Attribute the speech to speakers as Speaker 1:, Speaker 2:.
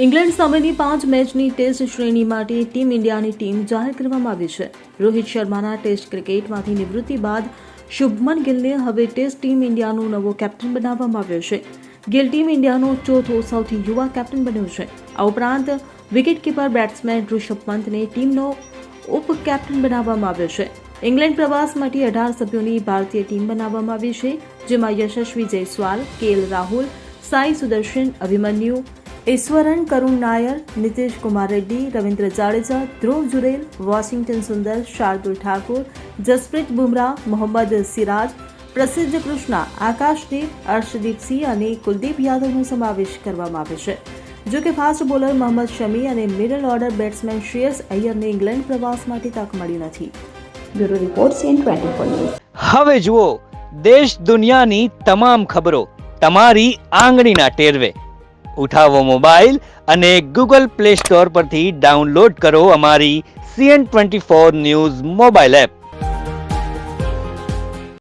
Speaker 1: England સામેની 5 મેચની test શ્રેણી માટે ટીમ ઇન્ડિયાની ટીમ જાહેર કરવામાં આવી છે. રોહિત શર્માના ટેસ્ટ ક્રિકેટમાંથી નિવૃત્તિ બાદ શુભમન ગિલને હવે ટેસ્ટ ટીમ ઇન્ડિયાનો નવો કેપ્ટન બનાવવામાં આવ્યો છે. ગિલ ટીમ ઇન્ડિયાનો ચોથો સૌથી યુવા કેપ્ટન બન્યો છે. આ ઉપરાંત વિકેટકીપર બેટ્સમેન ઋષભ પંતને ટીમનો ઉપ કેપ્ટન બનાવવામાં આવ્યો છે. ઇંગ્લેન્ડ પ્રવાસ માટે 18 સભ્યોની ભારતીય ટીમ બનાવવામાં આવી છે, જેમાં યશસ્વી જયસ્વાલ, કેએલ રાહુલ, સાઈ સુદર્શન, અભિમન્યુ, ઈશ્વરન, કરુણ નાયર, નીતિશ કુમાર રેડ્ડી, રવિન્દ્ર જાડેજા, ધ્રુવ જુરેલ, વોશિંગ્ટન સુંદર, શાર્દુલ ઠાકુર, જસપ્રીત બુમરાહ, મોહમ્મદ સિરાજ, પ્રસિદ્ધ કૃષ્ણા, આકાશદીપ, અર્શદીપ સિંહ અને કુલદીપ યાદવનો સમાવેશ કરવામાં આવ્યો છે. જો કે ફાસ્ટ બોલર મોહમ્મદ શમી અને મિડલ ઓર્ડર બેટ્સમેન શ્રેયસ અય્યરને ઇંગ્લેન્ડ પ્રવાસ માટે તક મળી નથી.
Speaker 2: Bureau report CN24 news.
Speaker 3: હવે જુઓ દેશ દુનિયાની તમામ ખબરો તમારી આંગળીના ટેરવે. ઉઠાવો મોબાઈલ અને Google Play Store પરથી ડાઉનલોડ કરો અમારી CN24 ન્યૂઝ મોબાઈલ એપ.